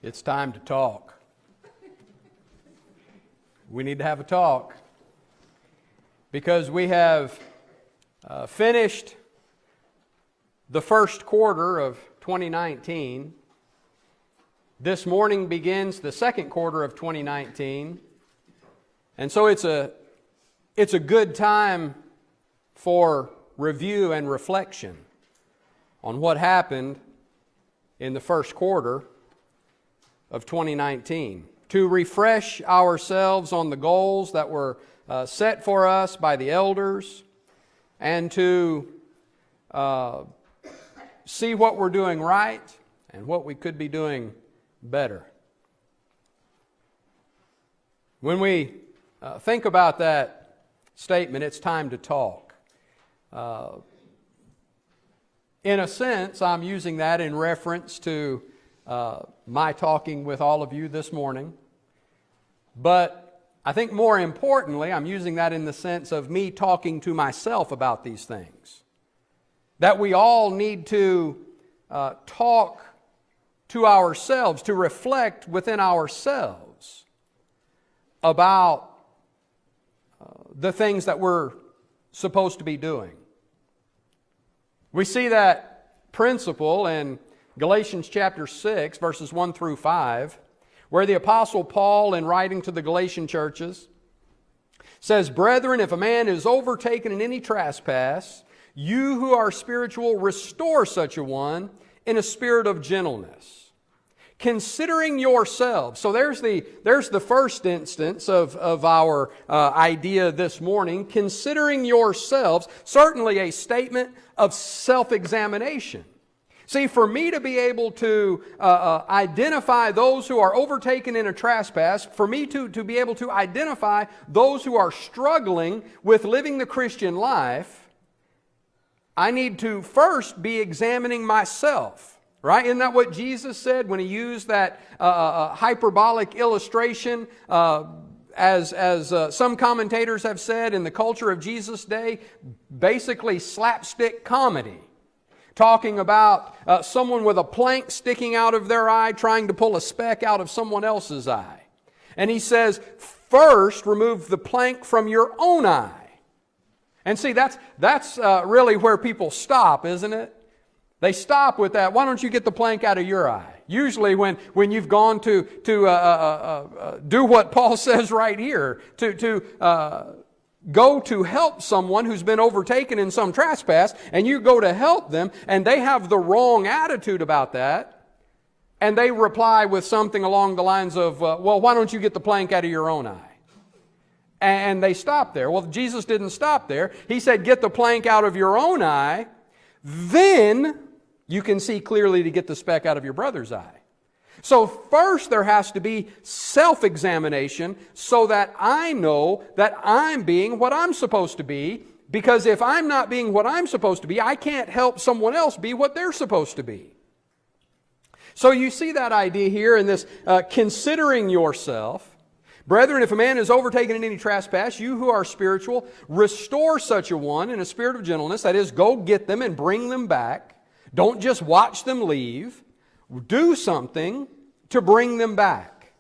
It's time to talk. We need to have a talk because we have finished the first quarter of 2019. This morning begins the second quarter of 2019. And so it's a good time for review and reflection on what happened in the first quarter of 2019, to refresh ourselves on the goals that were set for us by the elders, and to see what we're doing right and what we could be doing better. When we think about that statement, it's time to talk. In a sense, I'm using that in reference to my talking with all of you this morning. But I think more importantly, I'm using that in the sense of me talking to myself about these things. That we all need to talk to ourselves, to reflect within ourselves about the things that we're supposed to be doing. We see that principle in Galatians chapter 6, verses 1 through 5, where the Apostle Paul, in writing to the Galatian churches, says, "Brethren, if a man is overtaken in any trespass, you who are spiritual, restore such a one in a spirit of gentleness, considering yourselves." So there's the first instance of our idea this morning. Considering yourselves, certainly a statement of self-examination. See, for me to be able to identify those who are overtaken in a trespass, for me to be able to identify those who are struggling with living the Christian life, I need to first be examining myself, right? Isn't that what Jesus said when He used that hyperbolic illustration? As some commentators have said, in the culture of Jesus' day, basically slapstick comedy. Talking about someone with a plank sticking out of their eye trying to pull a speck out of someone else's eye. And He says, first remove the plank from your own eye. And see, that's really where people stop, isn't it? They stop with that. Why don't you get the plank out of your eye? Usually when you've gone to do what Paul says right here, to go to help someone who's been overtaken in some trespass, and you go to help them, and they have the wrong attitude about that, and they reply with something along the lines of, well, why don't you get the plank out of your own eye? And they stop there. Well, Jesus didn't stop there. He said, get the plank out of your own eye, then you can see clearly to get the speck out of your brother's eye. So first there has to be self-examination so that I know that I'm being what I'm supposed to be, because if I'm not being what I'm supposed to be, I can't help someone else be what they're supposed to be. So you see that idea here in this considering yourself. "Brethren, if a man is overtaken in any trespass, you who are spiritual, restore such a one in a spirit of gentleness." That is, go get them and bring them back. Don't just watch them leave. Do something to bring them back.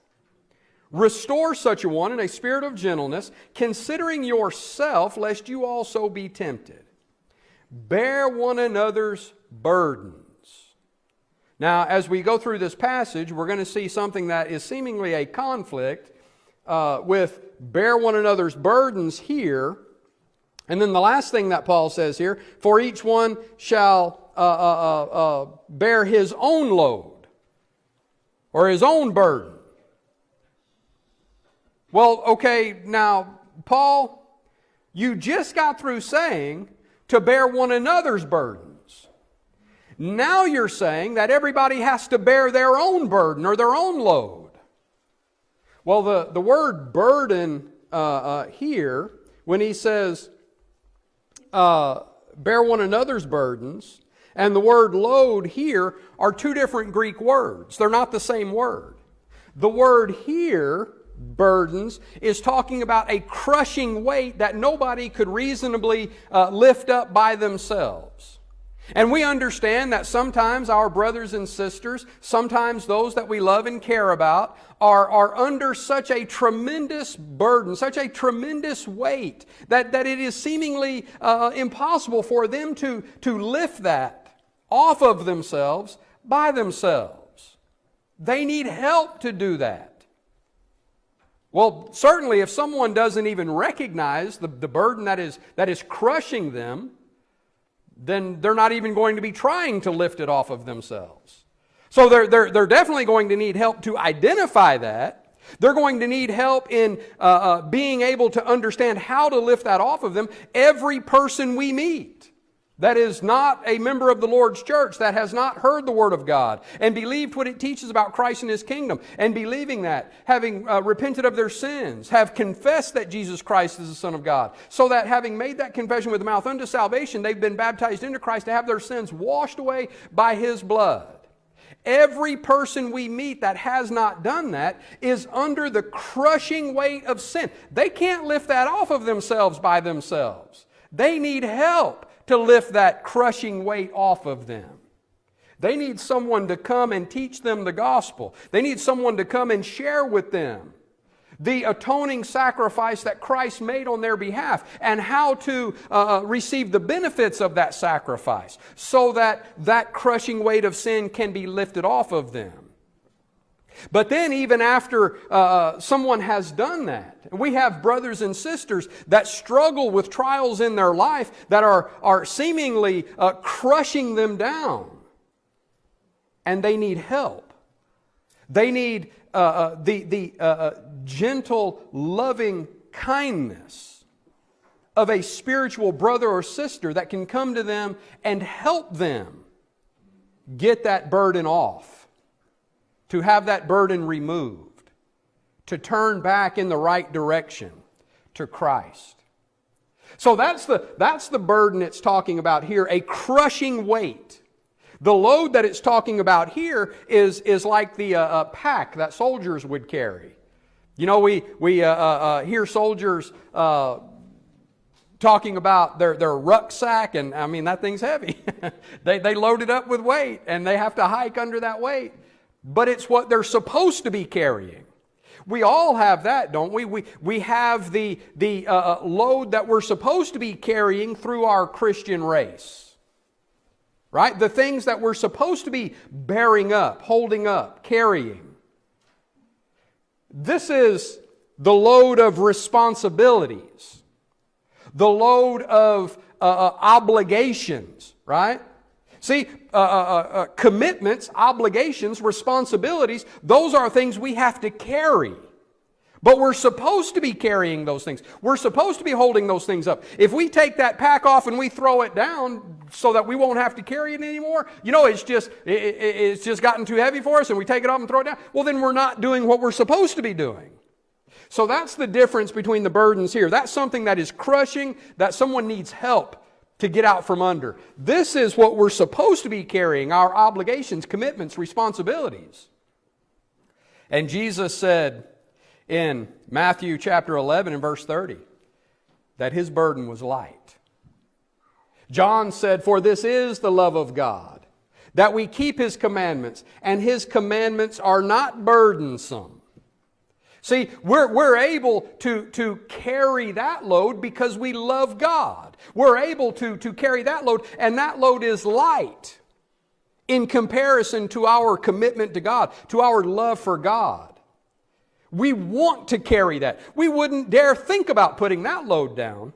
"Restore such a one in a spirit of gentleness, considering yourself, lest you also be tempted. Bear one another's burdens." Now, as we go through this passage, we're going to see something that is seemingly a conflict with bear one another's burdens here. And then the last thing that Paul says here, "For each one shall bear his own load," or his own burden. Well, okay, now, Paul, you just got through saying to bear one another's burdens. Now you're saying that everybody has to bear their own burden or their own load. Well, the word burden here, when he says bear one another's burdens, and the word load here are two different Greek words. They're not the same word. The word here, burdens, is talking about a crushing weight that nobody could reasonably lift up by themselves. And we understand that sometimes our brothers and sisters, sometimes those that we love and care about, are under such a tremendous burden, such a tremendous weight, that it is seemingly impossible for them to lift that off of themselves by themselves. They need help to do that. Well, certainly if someone doesn't even recognize the burden that is crushing them, then they're not even going to be trying to lift it off of themselves. So they're definitely going to need help to identify that. They're going to need help in being able to understand how to lift that off of them. Every person we meet that is not a member of the Lord's church, that has not heard the Word of God and believed what it teaches about Christ and His kingdom, and believing that, having repented of their sins, have confessed that Jesus Christ is the Son of God, so that having made that confession with the mouth unto salvation, they've been baptized into Christ to have their sins washed away by His blood. Every person we meet that has not done that is under the crushing weight of sin. They can't lift that off of themselves by themselves. They need help to lift that crushing weight off of them. They need someone to come and teach them the gospel. They need someone to come and share with them the atoning sacrifice that Christ made on their behalf and how to receive the benefits of that sacrifice so that that crushing weight of sin can be lifted off of them. But then even after someone has done that, we have brothers and sisters that struggle with trials in their life that are seemingly crushing them down. And they need help. They need the gentle, loving kindness of a spiritual brother or sister that can come to them and help them get that burden off, to have that burden removed, to turn back in the right direction to Christ. So that's the burden it's talking about here, a crushing weight. The load that it's talking about here is like the pack that soldiers would carry. You know, we hear soldiers talking about their rucksack, and I mean, that thing's heavy. They load it up with weight, and they have to hike under that weight. But it's what they're supposed to be carrying. We all have that, don't we? We have the load that we're supposed to be carrying through our Christian race. Right? The things that we're supposed to be bearing up, holding up, carrying. This is the load of responsibilities. The load of obligations, right? See, commitments, obligations, responsibilities, those are things we have to carry. But we're supposed to be carrying those things. We're supposed to be holding those things up. If we take that pack off and we throw it down so that we won't have to carry it anymore, you know, it's just gotten too heavy for us and we take it off and throw it down, well, then we're not doing what we're supposed to be doing. So that's the difference between the burdens here. That's something that is crushing, that someone needs help to get out from under. This is what we're supposed to be carrying, our obligations, commitments, responsibilities. And Jesus said in Matthew chapter 11 and verse 30 that His burden was light. John said, "For this is the love of God, that we keep His commandments, and His commandments are not burdensome." See, we're able to carry that load because we love God. We're able to carry that load, and that load is light in comparison to our commitment to God, to our love for God. We want to carry that. We wouldn't dare think about putting that load down.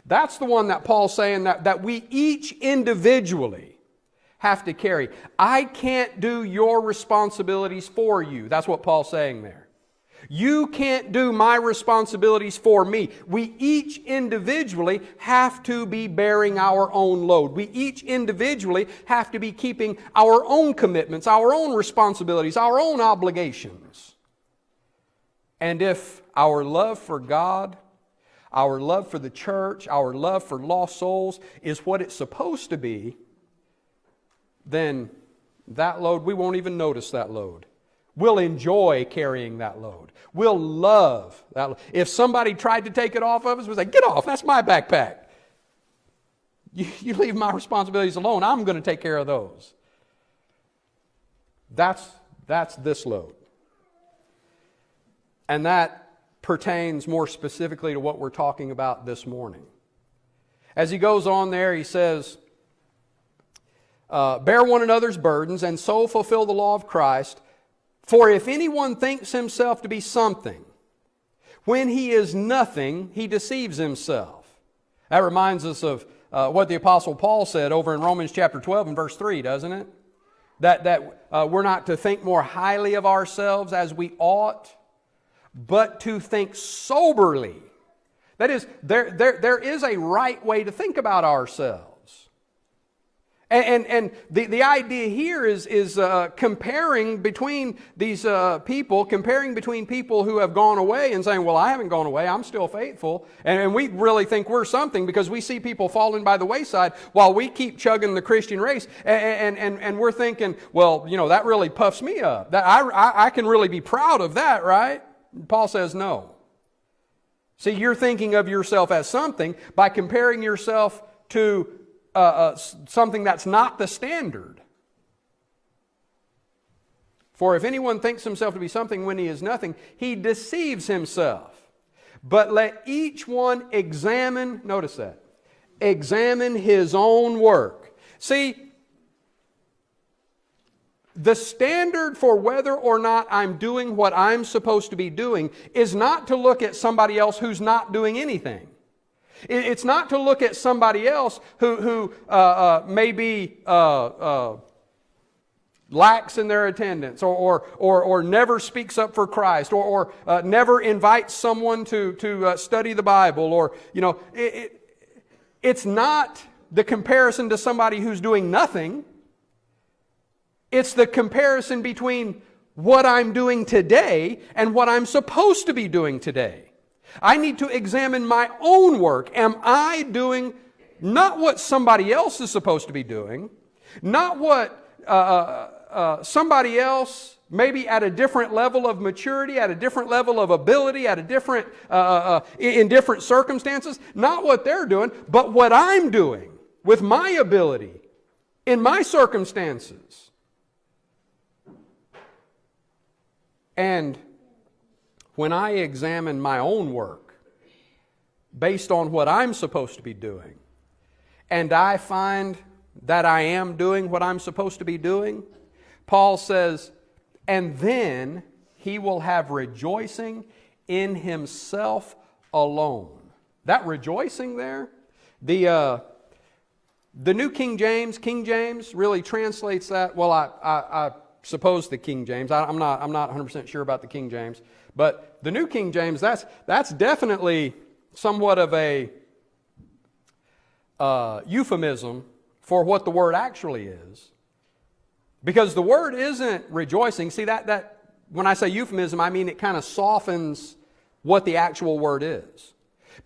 That's the one that Paul's saying that we each individually have to carry. I can't do your responsibilities for you. That's what Paul's saying there. You can't do my responsibilities for me. We each individually have to be bearing our own load. We each individually have to be keeping our own commitments, our own responsibilities, our own obligations. And if our love for God, our love for the church, our love for lost souls is what it's supposed to be, then that load, we won't even notice that load. We'll enjoy carrying that load. We'll love that load. If somebody tried to take it off of us, we'll say, "Get off, that's my backpack." You leave my responsibilities alone. I'm going to take care of those. That's this load. And that pertains more specifically to what we're talking about this morning. As he goes on there, he says, bear one another's burdens and so fulfill the law of Christ. For if anyone thinks himself to be something, when he is nothing, he deceives himself. That reminds us of what the Apostle Paul said over in Romans chapter 12 and verse 3, doesn't it? That we're not to think more highly of ourselves as we ought, but to think soberly. That is, there is a right way to think about ourselves. And the idea here is comparing between these people, comparing between people who have gone away and saying, well, I haven't gone away, I'm still faithful. And we really think we're something because we see people falling by the wayside while we keep chugging the Christian race. And we're thinking, well, you know, that really puffs me up. That I can really be proud of that, right? Paul says no. See, you're thinking of yourself as something by comparing yourself to something that's not the standard. For if anyone thinks himself to be something when he is nothing, he deceives himself. But let each one examine, notice that, examine his own work. See, the standard for whether or not I'm doing what I'm supposed to be doing is not to look at somebody else who's not doing anything. It's not to look at somebody else who maybe lacks in their attendance or never speaks up for Christ or never invites someone to study the Bible or, you know, it's not the comparison to somebody who's doing nothing. It's the comparison between what I'm doing today and what I'm supposed to be doing today. I need to examine my own work. Am I doing not what somebody else is supposed to be doing, not what somebody else maybe at a different level of maturity, at a different level of ability, at a different in different circumstances, not what they're doing, but what I'm doing with my ability in my circumstances. And when I examine my own work based on what I'm supposed to be doing, and I find that I am doing what I'm supposed to be doing, Paul says, and then he will have rejoicing in himself alone. That rejoicing there, the New King James really translates that, well, I suppose the King James, I'm not 100% sure about the King James, but the New King James, that's definitely somewhat of a euphemism for what the word actually is. Because the word isn't rejoicing. See, that when I say euphemism, I mean it kind of softens what the actual word is.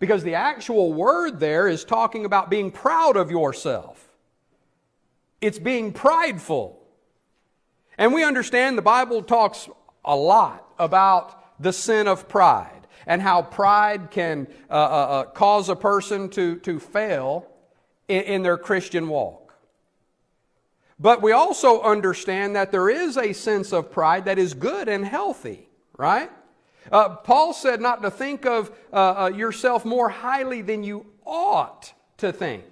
Because the actual word there is talking about being proud of yourself. It's being prideful. And we understand the Bible talks a lot about the sin of pride and how pride can cause a person to fail in their Christian walk. But we also understand that there is a sense of pride that is good and healthy, right? Paul said not to think of yourself more highly than you ought to think.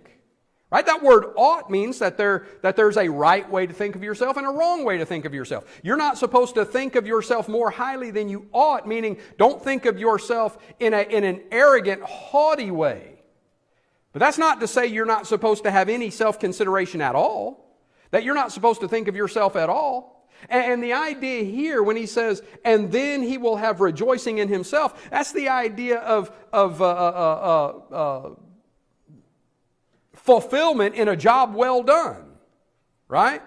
Right? That word ought means that there's a right way to think of yourself and a wrong way to think of yourself. You're not supposed to think of yourself more highly than you ought, meaning don't think of yourself in an arrogant, haughty way. But that's not to say you're not supposed to have any self-consideration at all, that you're not supposed to think of yourself at all. And the idea here when he says, and then he will have rejoicing in himself, that's the idea of fulfillment in a job well done, right?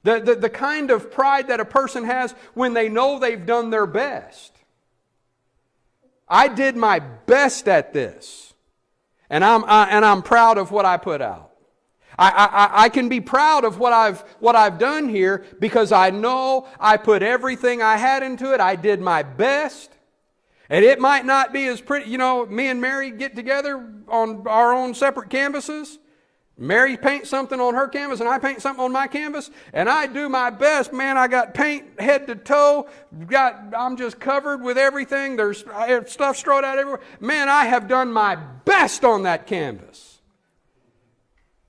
The kind of pride that a person has when they know they've done their best. I did my best at this, and I'm proud of what I put out. I can be proud of what I've done here because I know I put everything I had into it. I did my best. And it might not be as pretty, you know, me and Mary get together on our own separate canvases. Mary paints something on her canvas and I paint something on my canvas, and I do my best. Man, I got paint head to toe. I'm just covered with everything. There's stuff strode out everywhere. Man, I have done my best on that canvas.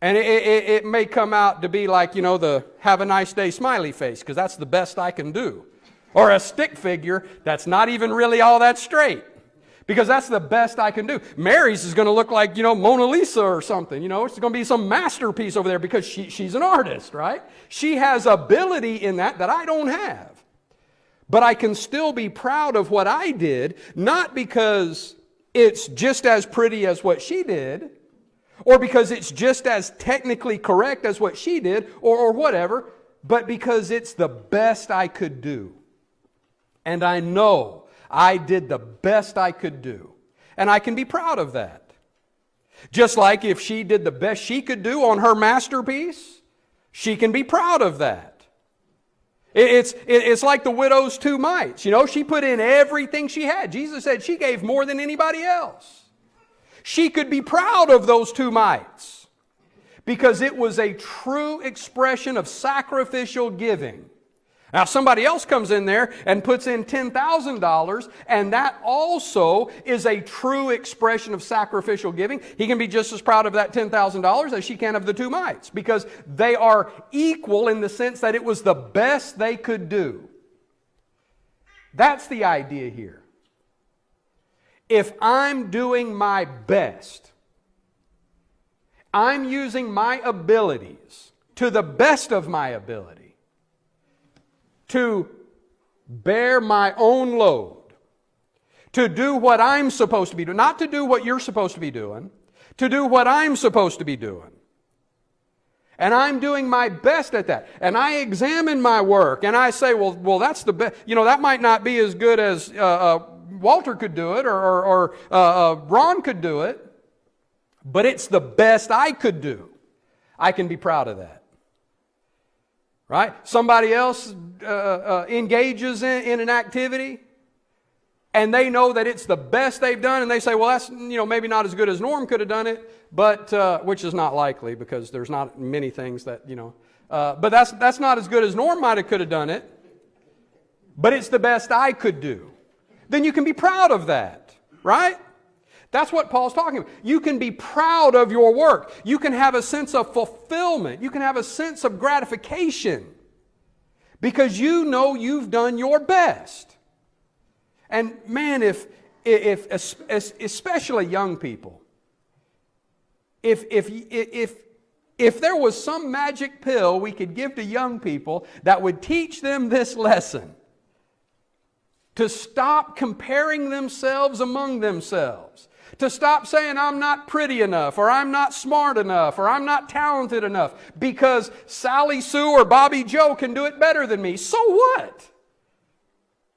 And it may come out to be like, the have a nice day smiley face, because that's the best I can do. Or a stick figure that's not even really all that straight, because that's the best I can do. Mary's is going to look like, Mona Lisa or something. It's going to be some masterpiece over there because she's an artist, right? She has ability in that I don't have. But I can still be proud of what I did, not because it's just as pretty as what she did, or because it's just as technically correct as what she did, or whatever, but because it's the best I could do. And I know I did the best I could do. And I can be proud of that. Just like if she did the best she could do on her masterpiece, she can be proud of that. It's like the widow's 2 mites. She put in everything she had. Jesus said she gave more than anybody else. She could be proud of those 2 mites because it was a true expression of sacrificial giving. Now somebody else comes in there and puts in $10,000, and that also is a true expression of sacrificial giving. He can be just as proud of that $10,000 as she can of the 2 mites, because they are equal in the sense that it was the best they could do. That's the idea here. If I'm doing my best, I'm using my abilities to the best of my ability to bear my own load, to do what I'm supposed to be doing, not to do what you're supposed to be doing, to do what I'm supposed to be doing. And I'm doing my best at that. And I examine my work and I say, well, that's the best. That might not be as good as Walter could do it or Ron could do it, but it's the best I could do. I can be proud of that. Right? Somebody else engages in an activity and they know that it's the best they've done, and they say, well, that's maybe not as good as Norm could have done it, but which is not likely because there's not many things that, but that's not as good as Norm might have could have done it, but it's the best I could do. Then you can be proud of that, right? That's what Paul's talking about. You can be proud of your work. You can have a sense of fulfillment. You can have a sense of gratification because you know you've done your best. And man, if especially young people, if there was some magic pill we could give to young people that would teach them this lesson, to stop comparing themselves among themselves, to stop saying I'm not pretty enough, or I'm not smart enough, or I'm not talented enough because Sally Sue or Bobby Joe can do it better than me. So what?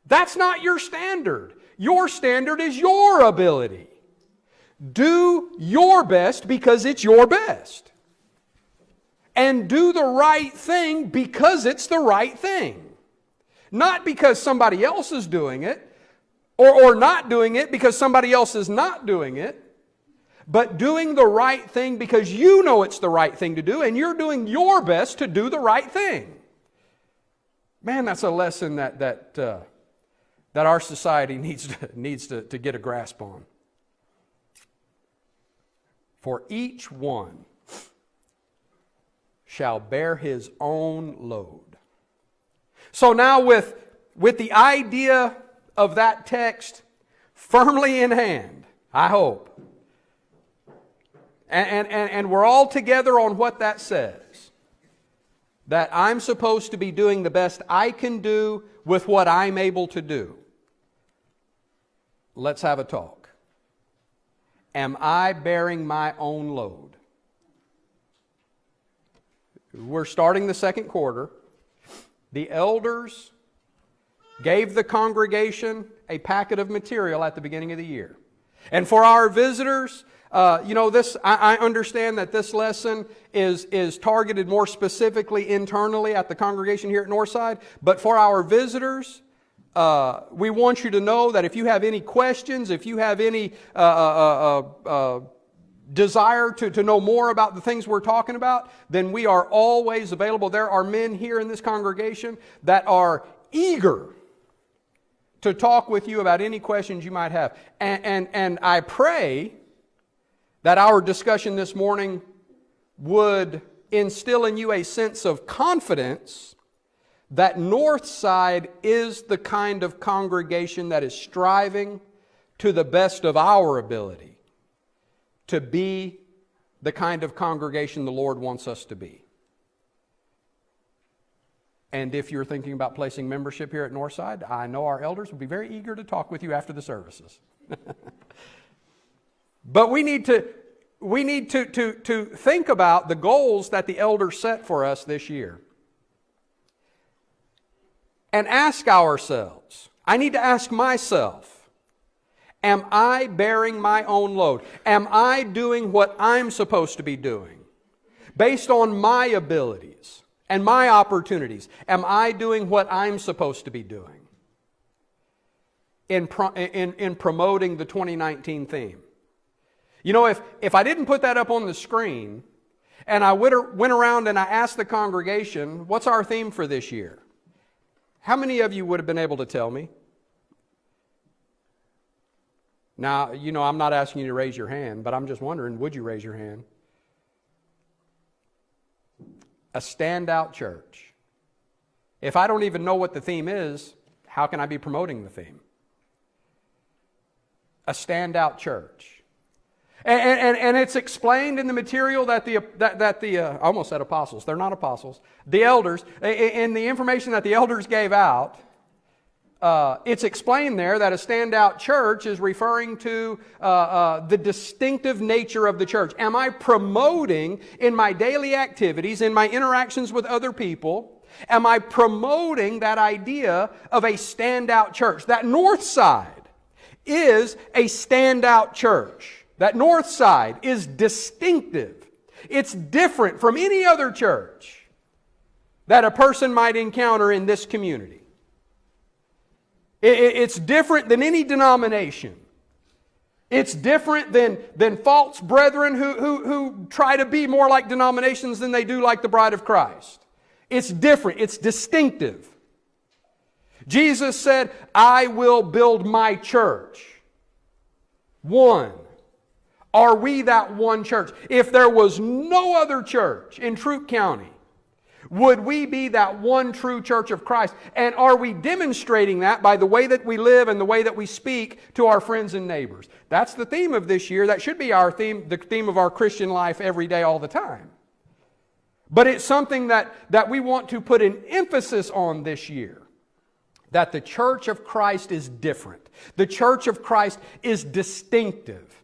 That's not your standard. Your standard is your ability. Do your best because it's your best. And do the right thing because it's the right thing. Not because somebody else is doing it, or not doing it because somebody else is not doing it, but doing the right thing because you know it's the right thing to do, and you're doing your best to do the right thing. Man, that's a lesson that our society needs to get a grasp on. For each one shall bear his own load. So now with the idea of that text firmly in hand, I hope, and we're all together on what that says, that I'm supposed to be doing the best I can do with what I'm able to do. Let's have a talk. Am I bearing my own load? We're starting the second quarter. The elders gave the congregation a packet of material at the beginning of the year. And for our visitors, I understand that this lesson is targeted more specifically internally at the congregation here at Northside. But for our visitors, we want you to know that if you have any questions, if you have any desire to know more about the things we're talking about, then we are always available. There are men here in this congregation that are eager to talk with you about any questions you might have. And I pray that our discussion this morning would instill in you a sense of confidence that Northside is the kind of congregation that is striving to the best of our ability to be the kind of congregation the Lord wants us to be. And if you're thinking about placing membership here at Northside, I know our elders will be very eager to talk with you after the services. But we need to think about the goals that the elders set for us this year. And ask ourselves, I need to ask myself, am I bearing my own load? Am I doing what I'm supposed to be doing? Based on my abilities and my opportunities, am I doing what I'm supposed to be doing in promoting the 2019 theme? You know, if I didn't put that up on the screen and I went around and I asked the congregation, what's our theme for this year? How many of you would have been able to tell me? Now, you know, I'm not asking you to raise your hand, but I'm just wondering, would you raise your hand? A standout church. If I don't even know what the theme is, how can I be promoting the theme? A standout church. And it's explained in the material that I almost said apostles, they're not apostles, the elders, in the information that the elders gave out, it's explained there that a standout church is referring to the distinctive nature of the church. Am I promoting in my daily activities, in my interactions with other people, am I promoting that idea of a standout church? That Northside is a standout church. That Northside is distinctive. It's different from any other church that a person might encounter in this community. It's different than any denomination. It's different than false brethren who try to be more like denominations than they do like the bride of Christ. It's different. It's distinctive. Jesus said, I will build my church. One. Are we that one church? If there was no other church in Troup County, would we be that one true church of Christ? And are we demonstrating that by the way that we live and the way that we speak to our friends and neighbors? That's the theme of this year. That should be our theme, the theme of our Christian life every day, all the time. But it's something that we want to put an emphasis on this year. That the church of Christ is different. The church of Christ is distinctive.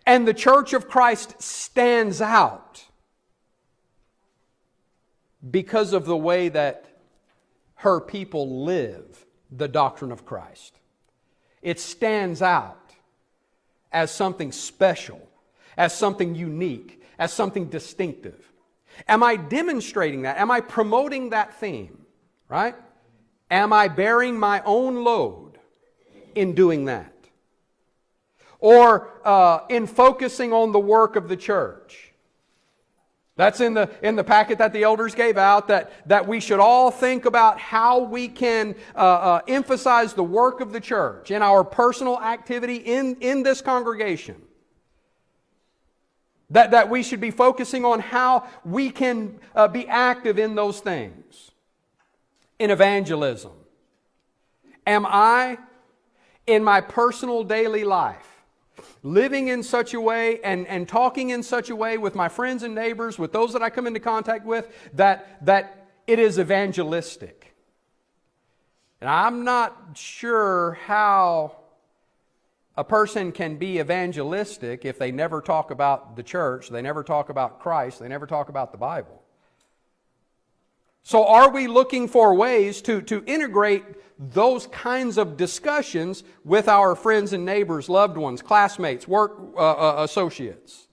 And the church of Christ stands out because of the way that her people live the doctrine of Christ. It stands out as something special, as something unique, as something distinctive. Am I demonstrating that? Am I promoting that theme? Right? Am I bearing my own load in doing that? Or in focusing on the work of the church. That's in the packet that the elders gave out, that we should all think about how we can emphasize the work of the church in our personal activity in this congregation. That we should be focusing on how we can be active in those things. In evangelism. Am I, in my personal daily life, living in such a way and talking in such a way with my friends and neighbors, with those that I come into contact with, that it is evangelistic? And I'm not sure how a person can be evangelistic if they never talk about the church, they never talk about Christ, they never talk about the Bible. So are we looking for ways to integrate those kinds of discussions with our friends and neighbors, loved ones, classmates, work associates?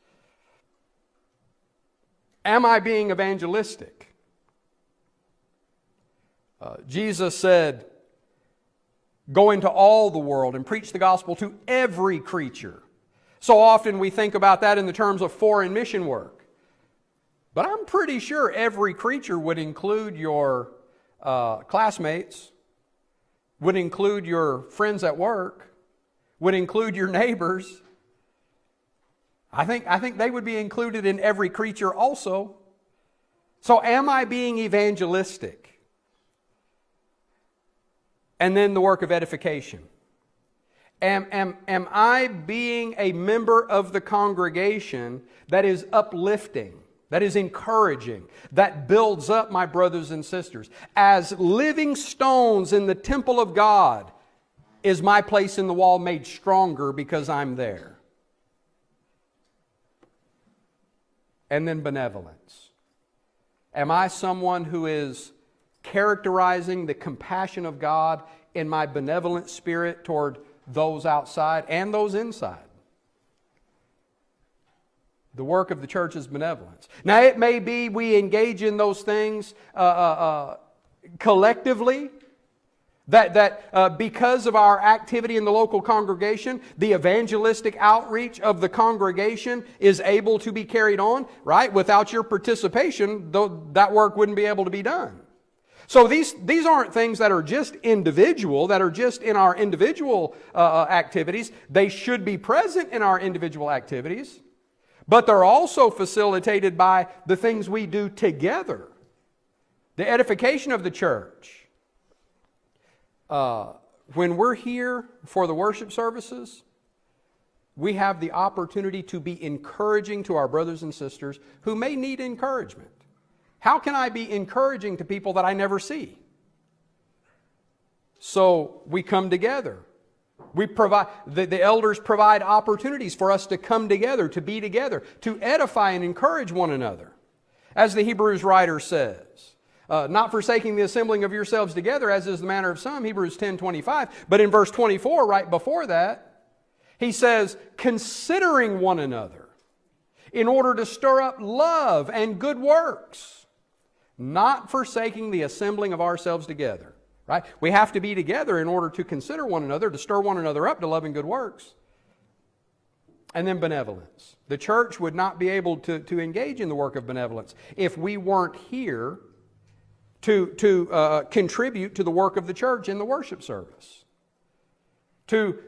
Am I being evangelistic? Jesus said, go into all the world and preach the gospel to every creature. So often we think about that in the terms of foreign mission work. But I'm pretty sure every creature would include your classmates, would include your friends at work, would include your neighbors. I think they would be included in every creature also. So am I being evangelistic? And then the work of edification. Am I being a member of the congregation that is uplifting, that is encouraging, that builds up my brothers and sisters? As living stones in the temple of God, is my place in the wall made stronger because I'm there? And then benevolence. Am I someone who is characterizing the compassion of God in my benevolent spirit toward those outside and those inside? The work of the church is benevolence. Now it may be we engage in those things collectively, that because of our activity in the local congregation, the evangelistic outreach of the congregation is able to be carried on, right? Without your participation, that work wouldn't be able to be done. So these aren't things that are just individual, that are just in our individual activities. They should be present in our individual activities, but they're also facilitated by the things we do together. The edification of the church. When we're here for the worship services, we have the opportunity to be encouraging to our brothers and sisters who may need encouragement. How can I be encouraging to people that I never see? So we come together. We provide, the elders provide opportunities for us to come together, to be together, to edify and encourage one another. As the Hebrews writer says, not forsaking the assembling of yourselves together, as is the manner of some, Hebrews 10:25. But in verse 24, right before that, he says, considering one another in order to stir up love and good works, not forsaking the assembling of ourselves together. Right? We have to be together in order to consider one another, to stir one another up to love and good works. And then benevolence. The church would not be able to engage in the work of benevolence if we weren't here to contribute to the work of the church in the worship service. To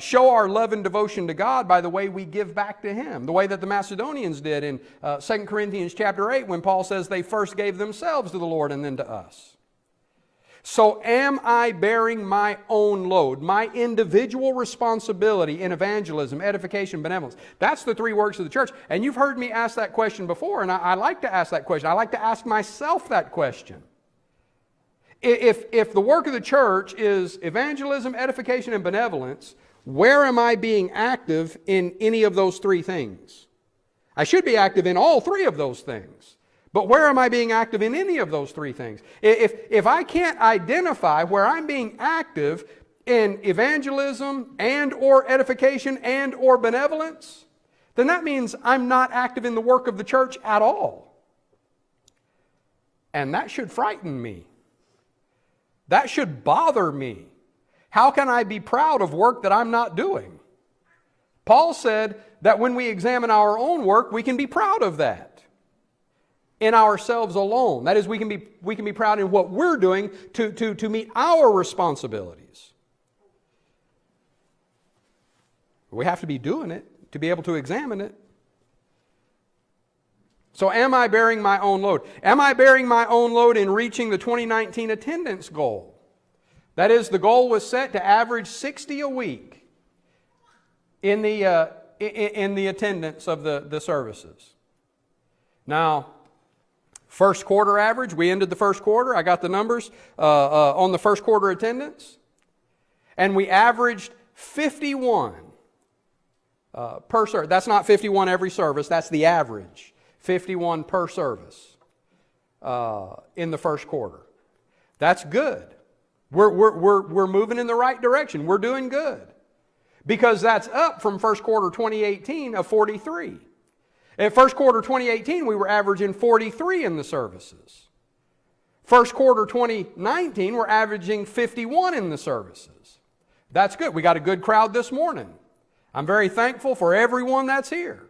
show our love and devotion to God by the way we give back to Him. The way that the Macedonians did in 2 Corinthians chapter 8 when Paul says they first gave themselves to the Lord and then to us. So am I bearing my own load, my individual responsibility in evangelism, edification, benevolence? That's the three works of the church. And you've heard me ask that question before, and I like to ask that question. I like to ask myself that question. If the work of the church is evangelism, edification, and benevolence, where am I being active in any of those three things? I should be active in all three of those things. But where am I being active in any of those three things? If I can't identify where I'm being active in evangelism and or edification and or benevolence, then that means I'm not active in the work of the church at all. And that should frighten me. That should bother me. How can I be proud of work that I'm not doing? Paul said that when we examine our own work, we can be proud of that. In ourselves alone. That is, we can be proud in what we're doing to meet our responsibilities. We have to be doing it to be able to examine it. So am I bearing my own load? Am I bearing my own load in reaching the 2019 attendance goal? That is, the goal was set to average 60 a week in the attendance of the services. Now, first quarter average, we ended the first quarter. I got the numbers on the first quarter attendance. And we averaged 51 per service. That's not 51 every service, that's the average. 51 per service in the first quarter. That's good. We're moving in the right direction. We're doing good. Because that's up from first quarter 2018 of 43. In first quarter 2018, we were averaging 43 in the services. First quarter 2019, we're averaging 51 in the services. That's good. We got a good crowd this morning. I'm very thankful for everyone that's here.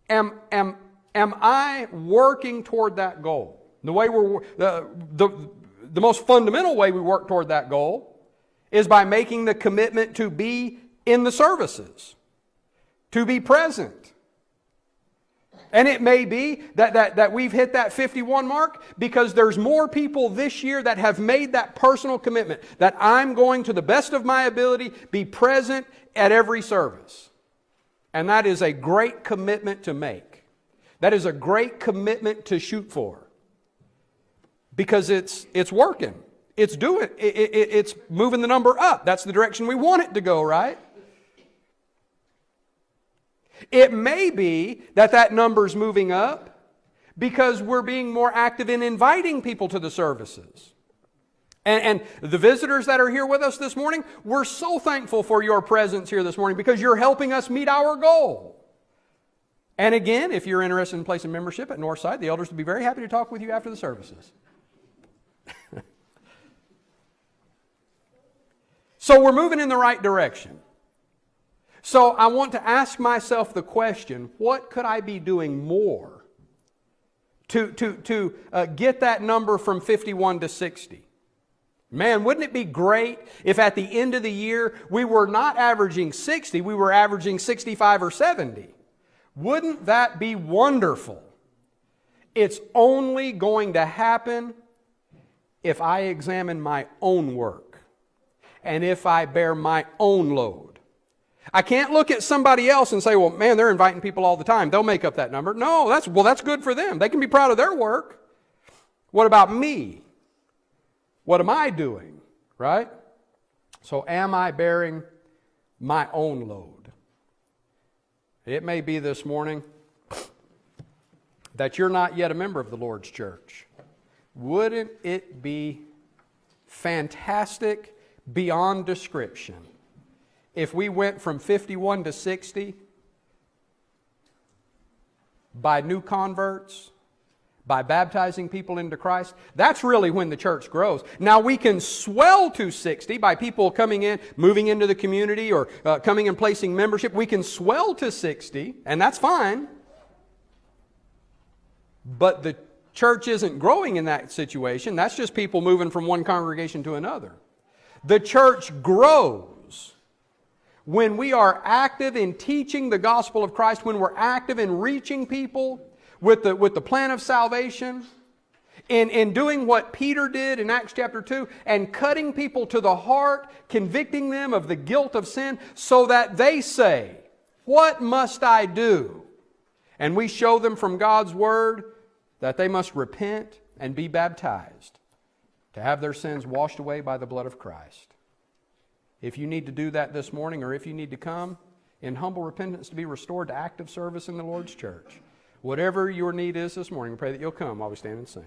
Am I working toward that goal? The way the most fundamental way we work toward that goal is by making the commitment to be in the services, to be present. And it may be that we've hit that 51 mark because there's more people this year that have made that personal commitment that I'm going to the best of my ability be present at every service. And that is a great commitment to make. That is a great commitment to shoot for. Because it's working. It's moving the number up. That's the direction we want it to go, right? It may be that number's moving up because we're being more active in inviting people to the services. And the visitors that are here with us this morning, we're so thankful for your presence here this morning because you're helping us meet our goal. And again, if you're interested in placing membership at Northside, the elders will be very happy to talk with you after the services. So we're moving in the right direction. So I want to ask myself the question, what could I be doing more to get that number from 51 to 60? Man, wouldn't it be great if at the end of the year we were not averaging 60, we were averaging 65 or 70? Wouldn't that be wonderful? It's only going to happen if I examine my own work and if I bear my own load. I can't look at somebody else and say, well, man, they're inviting people all the time. They'll make up that number. No, that's good for them. They can be proud of their work. What about me? What am I doing? Right? So am I bearing my own load? It may be this morning that you're not yet a member of the Lord's church. Wouldn't it be fantastic beyond description if we went from 51 to 60 by new converts, by baptizing people into Christ? That's really when the church grows. Now we can swell to 60 by people coming in, moving into the community, or coming and placing membership. We can swell to 60, and that's fine. But the church isn't growing in that situation. That's just people moving from one congregation to another. The church grows when we are active in teaching the gospel of Christ, when we're active in reaching people with the plan of salvation, in doing what Peter did in Acts chapter 2, and cutting people to the heart, convicting them of the guilt of sin, so that they say, what must I do? And we show them from God's Word that they must repent and be baptized to have their sins washed away by the blood of Christ. If you need to do that this morning, or if you need to come in humble repentance to be restored to active service in the Lord's church, whatever your need is this morning, we pray that you'll come while we stand and sing.